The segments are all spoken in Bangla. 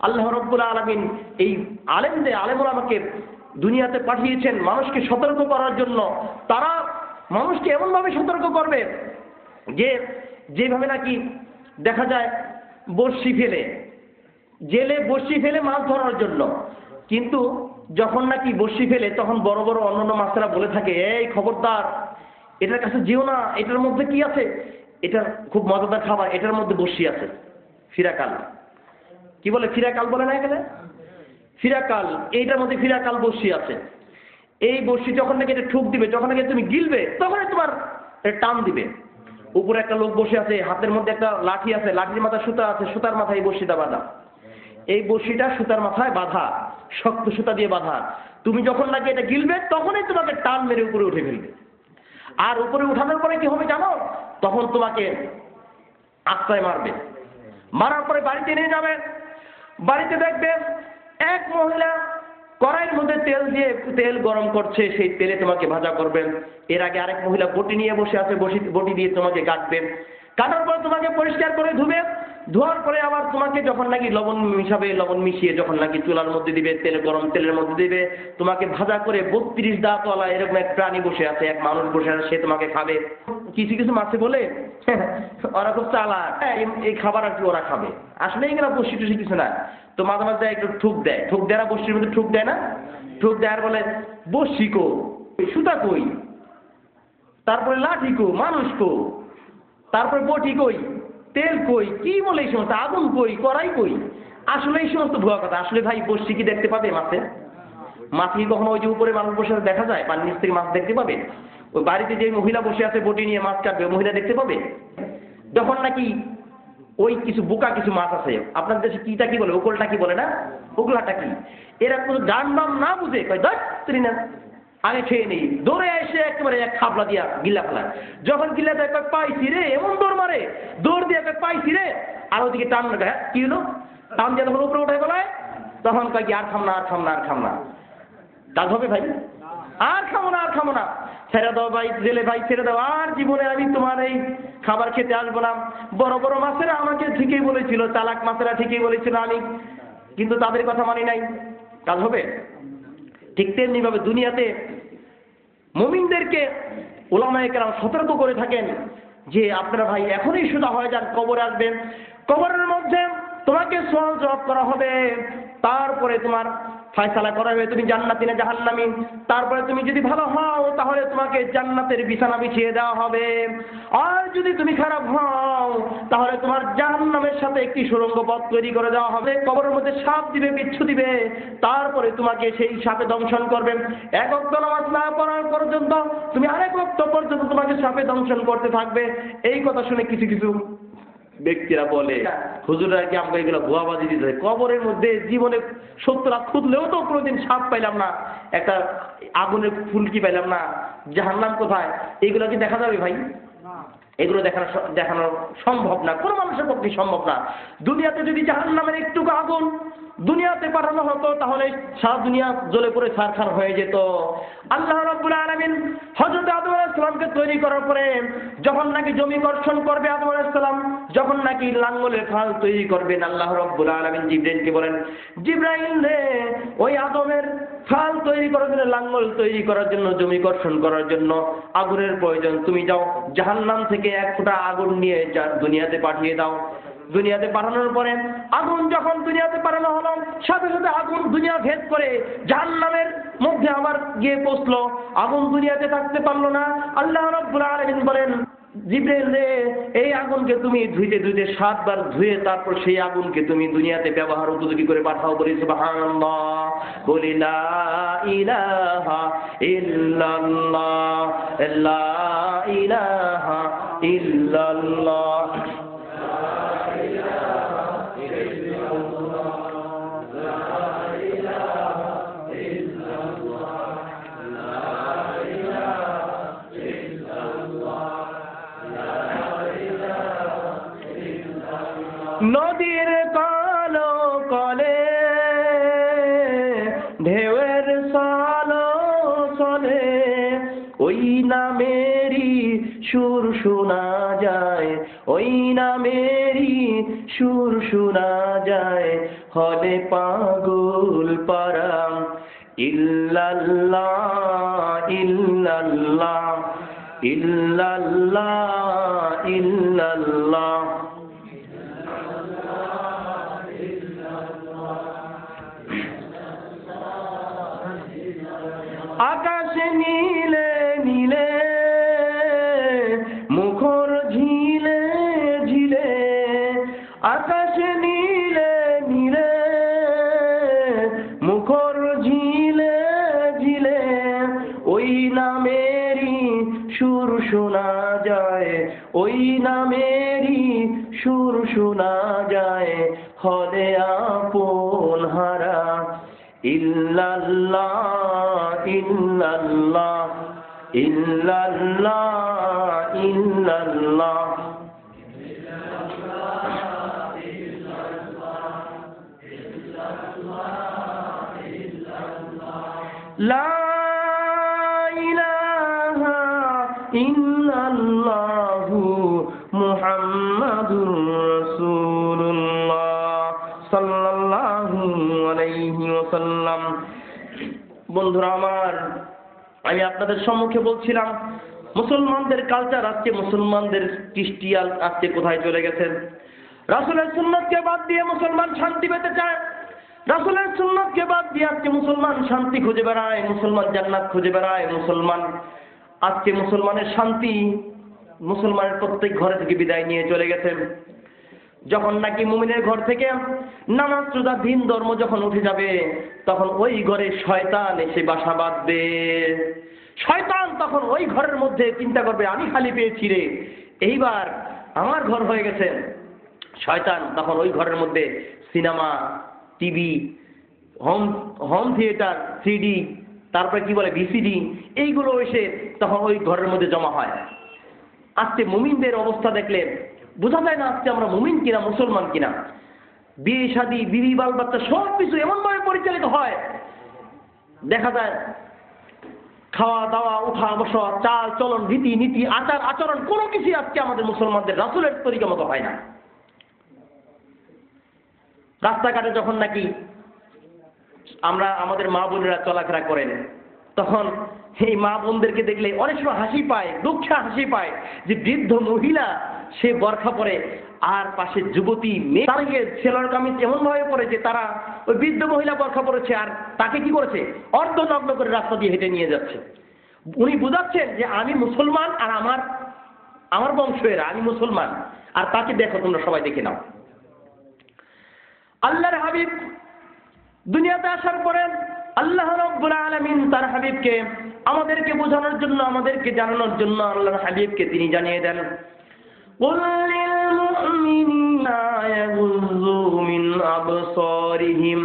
আল্লাহ রাব্বুল আলামিন এই আলেম ওলামাকে দুনিয়াতে পাঠিয়েছেন মানুষকে সতর্ক করার জন্য। তারা মানুষকে এমনভাবে সতর্ক করবে যে যেভাবে নাকি দেখা যায় বড়শি ফেলে, জেলে বড়শি ফেলে মাছ ধরার জন্য, কিন্তু যখন নাকি বড়শি ফেলে তখন বড় বড় অন্যান্য মাছেরা বলে থাকে, এই খবরদার এটার কাছে যেও না, এটার মধ্যে কি আছে, এটার খুব মজাদার খাবার, এটার মধ্যে বড়শি আছে, ফিরাকাল। কি বলে? ফিরাকাল বলে না এখানে? ফিরাকাল, এইটার মধ্যে ফিরাকাল বড়শি আছে। এই বড়শি যখন নাকি এটা ঠুক দিবে, যখন নাকি তুমি গিলবে, তখনই তোমার টান দিবে। উপরে একটা লোক বসে আছে, হাতের মধ্যে একটা লাঠি আছে, লাঠির মাথায় সুতা আছে, সুতার মাথায় এই বড়শিটা বাঁধা। এই বড়শিটা সুতার মাথায় বাঁধা, শক্ত সুতা দিয়ে বাঁধা। তুমি যখন নাকি এটা গিলবে তখনই তোমাকে টান মেরে উপরে উঠে ফেলবে। আর উপরে উঠানোর পরে কি হবে জানো? তখন তোমাকে আশ্রয় মারবে। মারার পরে বাড়িতে নিয়ে যাবে। বাড়িতে দেখবে এক মহিলা কড়াইয়ের মধ্যে তেল গরম করছে, সেই তেলে তোমাকে ভাজা করবেন। এর আগে আরেক মহিলা বটি নিয়ে বসে আছে, বটি দিয়ে তোমাকে কাটবে। কাটার পর তোমাকে পরিষ্কার করে ধুবে। ধোয়ার পরে আবার তোমাকে যখন নাকি লবণ মিশিয়ে যখন নাকি চুলার মধ্যে দিবে, গরম তেলের মধ্যে দিবে, তোমাকে ভাজা করে 32 দাঁতওয়ালা এরকম এক প্রাণী বসে আছে, এক মানুষ বসে আছে, সে তোমাকে খাবে। কিছু কিছু মাছে বলে ওরা খুব চালাক, এই খাবার আর কি ওরা খাবে, আসলে এগুলো বসি টুসি কিছু না। তো মাঝে মাঝে একটু ঠুক দেয় না, বসির মধ্যে ঠুক দেয় না, ঠুক দেয় আর বলে বসি কো, সুতা কই, তারপরে লাঠি কো, মানুষ কো, তারপরে বটি কই, তেল কই, কি বলে এই সমস্ত, আগুন কই, কড়াই কই। আসলে এই সমস্ত ভুয়া কথা। আসলে ভাই বসি কি দেখতে পাবে মাছে? মাছ কি কখনো ওই যে উপরে মানুষ বসে আছে দেখা যায়? পানির নিচ থেকে মাছ দেখতে পাবে? ওই বাড়িতে যে মহিলা বসে আছে বটি নিয়ে মাছ কাটবে, মহিলা দেখতে পাবে? যখন নাকি ওই কিছু বোকা কিছু মাছ আছে, আপনার দেশে কিটা কি বলে, ওকলটা কি বলে না, ওকলাটা কি, এরা কোনো গান বাম না বুঝে কয় ধরি না, আগে খেয়ে নেই, দৌড়ে এসে একেবারে এক খাবলা দিয়া গিলা ফেলায়। যখন গিলা দেয় কয় পাইছি রে, এমন দৌড় মারে, দৌড় দিয়ে কয় পাইছি রে, আর ওদিকে টান লাগায়, কি হলো, টান দিয়ে তখন উপরে উঠে ফেলায়, তখন কয় কি আর খাম না। কাজ হবে ভাই? আর খাবো না, ছেড়ে দাও ভাই, জেলে ভাই ছেড়ে দাও, আর জীবনে আমি তোমার এই খাবার খেতে আসবো না। বড় বড় মাছেরা আমাকে ঠিকই বলেছিল, চালাক মাছেরা ঠিকই বলেছিল, আমি কিন্তু তাদের কথা মানি নাই। কাজ হবে? ঠিক তেমনি ভাবে দুনিয়াতে মুমিনদেরকে উলামায়ে কেরাম সতর্ক করে থাকেন যে আপনারা ভাই এখনই সোজা হয়ে যান, কবরে আসবেন, কবরের মধ্যে তোমাকে সওয়াল জবাব করা হবে, তারপরে তোমার ফয়সালা করা হবে তুমি জান্নাতি না জাহান্নামী। তারপরে তুমি যদি ভালো হও তাহলে তোমাকে জান্নাতের বিছানা বিছিয়ে দেওয়া হবে, আর যদি তুমি খারাপ হও তাহলে তোমার জাহান্নামের সাথে একটি সুড়ঙ্গ পথ তৈরি করে দেওয়া হবে। কবরের মধ্যে সাপ দিবে, বিচ্ছু দিবে, তারপরে তোমাকে সেই সাপে দংশন করবেন। এক ওয়াক্ত নামাজ না পড়ার পর্যন্ত তুমি আরেক ওয়াক্ত পর্যন্ত তোমাকে সাপে দংশন করতে থাকবে। এই কথা শুনে কিছু কিছু ব্যক্তিরা বলে হুজুররা কি আমাকে এগুলো ভুয়াবাজি দিতে, কবরের মধ্যে জীবনে 70 লাখ খুঁজলেও তো কোনোদিন সাপ পাইলাম না, একটা আগুনের ফুলকি পাইলাম না, জাহান্নাম কোথায়, এগুলো কি দেখা যাবে ভাই? এগুলো দেখানো সম্ভব না, কোনো মানুষের পক্ষে সম্ভব না। দুনিয়াতে যদি জাহান্নামের একটুকু আগুন দুনিয়াতে পাঠানো হতো তাহলে সারা দুনিয়া জ্বলে পড়ে ছারখার হয়ে যেত। আল্লাহ রাব্বুল আলামিন হযরত আদম আলাইহিস সালামকে তৈরি করার পরে যখন নাকি জমি কর্ষণ করবে, আদম আলাইহিস সালাম যখন নাকি লাঙ্গলের ফাল তৈরি করবেন, আল্লাহ রাব্বুল আলামিন জিবরাইলকে বলেন, জিবরাইল রে, ওই আদমের ফাল তৈরি করার জন্য, লাঙ্গল তৈরি করার জন্য, জমি কর্ষণ করার জন্য আগুনের প্রয়োজন, তুমি যাও জাহান্নাম থেকে এক ফোঁটা আগুন নিয়ে দুনিয়াতে পাঠিয়ে দাও। দুনিয়াতে পাঠানোর পরে আগুন যখন দুনিয়াতে পাঠানো হলো, সাথে সাথে আগুন দুনিয়া ভেদ করে জাহান্নামের মধ্যে আবার গিয়ে পৌঁছলো, আগুন দুনিয়াতে থাকতে পারলো না। আল্লাহ রাব্বুল আলামিন বলেন, জিবরাইল রে, এই আগুনকে তুমি ধুইতে 7 বার ধুয়ে তারপর সেই আগুনকে তুমি দুনিয়াতে ব্যবহার উপযোগী করে পাঠাও। বলি সুবহানাল্লাহ, বলি লা ইলাহা ইল্লাল্লাহ, লা ইলাহা ইল্লাল্লাহ। নদীর কালো কলে ঢেউয়ের সালো চলে, ওই নামেরই সুর শোনা যায়, ওই নামেরই সুর শোনা যায় হলে পাগল পারা। ইল্লাল্লাহ ইল্লাল্লাহ ইল্লাল্লাহ ইল্লাল্লাহ। আকাশে নীলে নীলে মুখর ঝিলে ঝিলে, আকাশে নীলে নীলে মুখর ঝিলে ঝিলে, ওই নামেরই সুর শোনা যায়, ওই নামেরই সুর শোনা যায় হলে আপন হারা। ইল্লাল্লাহ ইল্লাল্লাহ ইল্লাল্লাহ ইল্লাল্লাহ। লা ইলাহা ইল্লাল্লাহু মুহাম্মাদুর রাসূলুল্লাহ সাল্লাল্লাহু আলাইহি ওয়াসাল্লাম। বন্ধুরা আমার, আমি আপনাদের সম্মুখে বলছিলাম মুসলমানদের কালচার আজকে, মুসলমানদের কৃষ্টি আজকে কোথায় চলে গেছে। রাসূলের সুন্নাতকে বাদ দিয়ে মুসলমান শান্তি পেতে চায়, রাসূলের সুন্নাতকে বাদ দিয়ে আজকে মুসলমান শান্তি খুঁজে বেড়ায়, মুসলমান জান্নাত খুঁজে বেড়ায়। মুসলমান আজকে মুসলমানের শান্তি মুসলমানের প্রত্যেক ঘরে থেকে বিদায় নিয়ে চলে গেছে। যখন নাকি মুমিনের ঘর থেকে নামাজ রোজা দিন ধর্ম যখন উঠে যাবে, তখন ওই ঘরে শয়তান এসে বাসা বাঁধবে। শয়তান তখন ওই ঘরের মধ্যে চিন্তা করবে, আমি খালি পেয়েছি রে, এইবার আমার ঘর হয়ে গেছে। শয়তান তখন ওই ঘরের মধ্যে cinema, TV, home theatre, CD, তারপরে কি বলে ভিসিডি, এইগুলো এসে তখন ওই ঘরের মধ্যে জমা হয়। আজকে মুমিনদের অবস্থা দেখলে বোঝা যায় না আজকে আমরা মুমিন কিনা, মুসলমান কিনা। বিয়ে শাদী, বিবি বাল বাচ্চা সব কিছু এমন ভাবে পরিচালিত হয়, দেখা যায় খাওয়া দাওয়া, উঠা বসা, চাল চলন, রীতি নীতি, আচার আচরণ কোনো কিছু আজকে আমাদের মুসলমানদের রাসূলের তরিকা মতো হয় না। রাস্তাঘাটে যখন নাকি আমরা আমাদের মা বোনেরা চলাফেরা করেন, তখন এই মা বোনদেরকে দেখলে অনেক সময় হাসি পায়, দুঃখে হাসি পায় যে বৃদ্ধ মহিলা সে বরখা পরে, আর পাশে যুবতী মেয়ে ছেলের কামিজ এমন ভাবে পড়েছে, তারা ওই বৃদ্ধ মহিলা বরখা পড়েছে আর তাকে কি করেছে, অর্ধনগ্ন করে রাস্তা দিয়ে হেঁটে নিয়ে যাচ্ছে। উনি বুঝাচ্ছেন যে আমি মুসলমান আর আমার বংশেরা, আমি মুসলমান, আর তাকে দেখো তোমরা সবাই দেখে নাও। আল্লাহর হাবিব দুনিয়াতে আসার পরে আল্লাহ রাব্বুল আলামিন তার হাবিবকে আমাদেরকে বোঝানোর জন্য, আমাদেরকে জানানোর জন্য আল্লাহর হাবিবকে তিনি জানিয়ে দেন, কুল লিল মুমিনিনা ইয়াগুযু মিন আবসারিহিম।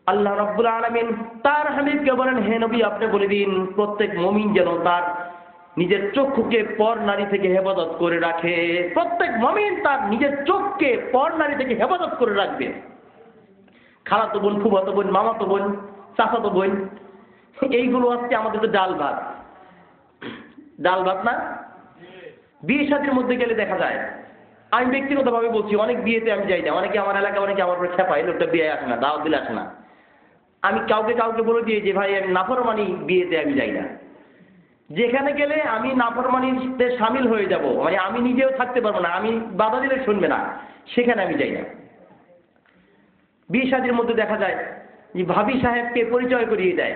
আল্লাহ রাব্বুল আলামিন তার হাবিবকে বলেন, হে নবী আপনি বলে দিন প্রত্যেক মুমিন যেন তার নিজের চক্ষুকে পর নারী থেকে হেফাজত করে রাখে। প্রত্যেক মুমিন তার নিজের চোখকে পর নারী থেকে হেফাজত করে রাখবে। খালাতো বোন, ফুফাতো বোন, মামাতো বোন, চাচাতো বোন, এইগুলো আজকে আমাদের তো ডাল ভাত, ডাল ভাত না। বিয়ে শাদীর মধ্যে গেলে দেখা যায়, আমি ব্যক্তিগতভাবে বলছি, অনেক বিয়েতে আমি যাই না, অনেকে আমার এলাকা, অনেকে আমার উপরে খেপায়, লোকটা বিয়ে আসে না, দাওয়াত দিলে আসে না। আমি কাউকে বলে দিই যে ভাই আমি নাফরমানি বিয়েতে আমি যাই না। যেখানে গেলে আমি নাফরমানিতে সামিল হয়ে যাব, মানে আমি নিজেও থাকতে পারবো না, আমি বাধা দিলে শুনবে না, সেখানে আমি যাই না। বিয়ে শাদীর মধ্যে দেখা যায় যে ভাবি সাহেবকে পরিচয় করিয়ে দেয়,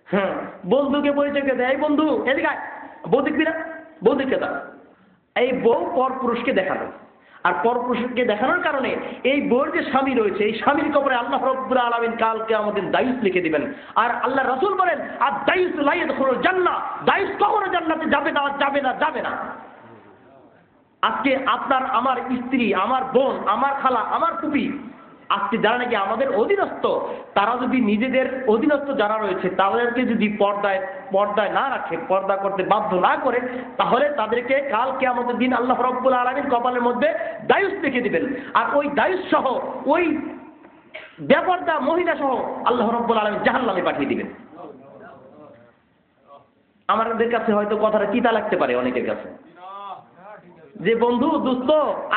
হ্যাঁ, বন্ধুকে পরিচয় করে দেয়, এই বন্ধু এদিকে বউ দেখবি না, বউ দেখতে দাও। এই বউ পর পুরুষকে দেখানো, আর পর পুরুষকে দেখানোর কারণে এই বউর যে স্বামী রয়েছে, এই স্বামীর কবরে আল্লাহ রাব্বুল আলামিন কালকে আমাদের দায়ুস লিখে দিবেন। আর আল্লাহ রাসূল বলেন, আর দায়ুস লা ইয়াদখুলুল জান্নাহ, দায়ুস কখনো জান্নাতে যাবে না, যাবে না, যাবে না। আজকে আপনার, আমার স্ত্রী, আমার বোন, আমার খালা, আমার ফুপি, আজকে যারা নাকি আমাদের অধীনস্থ, তারা যদি নিজেদের অধীনস্থ যারা রয়েছে তাদেরকে যদি পর্দায় না রাখে, পর্দা করতে বাধ্য না করে, তাহলে তাদেরকে কাল কিয়ামতের দিন আল্লাহ রাব্বুল আলামিন কপালের মধ্যে দায়ুস লিখে দিবেন। আর ওই দায়ুস সহ, ওই বেপর্দা মহিলা সহ আল্লাহ রাব্বুল আলামিন জাহান্নামে পাঠিয়ে দিবেন। আমাদের কাছে হয়তো কথাটা চিতা লাগতে পারে অনেকের কাছে, যে বন্ধু দোস্ত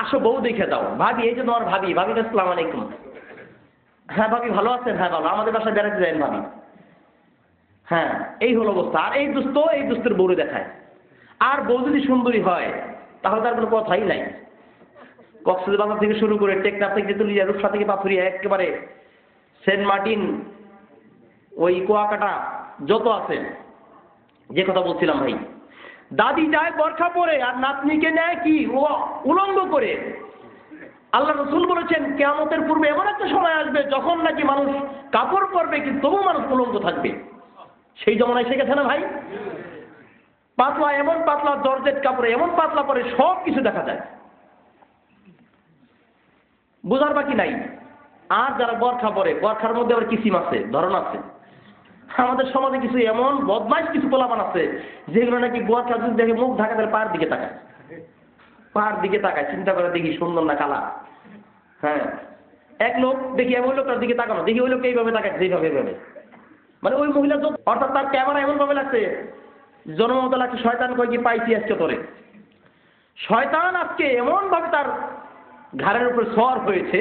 আসো বউ দেখে দাও, ভাবি এই যে তোমার ভাবি, ভাবি আসসালামু আলাইকুম, হ্যাঁ ভাবি ভালো আছেন, হ্যাঁ ভালো, আমাদের বাসায় বেড়াতে যাবেন ভাবি, হ্যাঁ এই হলো অবস্থা। আর এই দোস্তের বউরে দেখায়। আর বউ যদি সুন্দরী হয় তাহলে তার কোনো কথাই নাই। কক্সবাজার থেকে শুরু করে টেকনাফ থেকে তেঁতুলিয়া, রূপসা থেকে পাথুরিয়া, একেবারে সেন্ট মার্টিন, ওই কুয়াকাটা যত আছে, যে কথা বলছিলাম ভাই, দাদি যায় বরখা পরে আর নাতনিকে নেয় কি উলঙ্গ করে। আল্লাহ রসুল বলেছেন কিয়ামতের পূর্বে এমন একটা সময় আসবে যখন নাকি মানুষ কাপড় পরবে কিন্তু তবু মানুষ উলঙ্গ থাকবে। সেই জমানায় এসে গেছে না ভাই? পাতলা, এমন পাতলা জর্জেট কাপড়ে এমন পাতলা পরে সব কিছু দেখা যায়, বোঝার বাকি নাই। আর যারা বরখা পরে, বরখার মধ্যে আবার কিসিম আছে, ধরন আছে। আমাদের সমাজে কিছু এমন বদমাইশ কিছু পোলাপান আছে যেগুলো নাকি বরখা যদি দেখে মুখ ঢাকা দেয় পায়ের দিকে তাকায়, পায়ের দিকে তাকায়, চিন্তা করে দেখি সুন্দর না কালা। হ্যাঁ, এক লোক দেখি এমন লোকটার দিকে তাকানো, দেখি ওই লোক এইভাবে তাকায়, যেভাবে এইভাবে, মানে ওই মহিলা তো, অর্থাৎ তার ক্যামেরা এমন ভাবে লাগছে জন্মমতো লাগছে শয়তান কই কি পাইছি আজকে তোরে। শয়তান আজকে এমন ভাবে তার ঘাড়ের উপর সওয়ার হয়েছে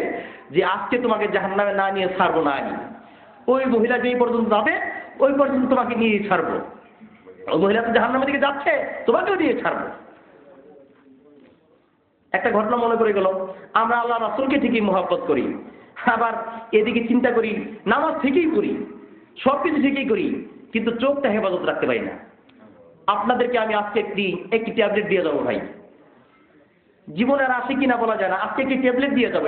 যে আজকে তোমাকে জাহান্নামে না নিয়ে ছাড়বো না, আমি ওই মহিলা যেই পর্যন্ত যাবে ওই পর্যন্ত তোমাকে নিয়ে ছাড়বো, ওই মহিলা তো জাহান্নামের দিকে যাচ্ছে, তোমাকেও নিয়ে ছাড়বো। একটা ঘটনা মনে করে গেল, আমরা আল্লাহ রাসূলকে ঠিকই মহব্বত করি, আবার এদিকে চিন্তা করি নামাজ ঠিকই করি, সবকিছু ঠিকই করি, কিন্তু চোখটা হেফাজত রাখতে পারি না। আপনাদেরকে আমি আজকে একটি ট্যাবলেট দিয়ে যাবো ভাই, জীবনের আসে কিনা বলা যায় না, আজকে একটি ট্যাবলেট দিয়ে যাবো।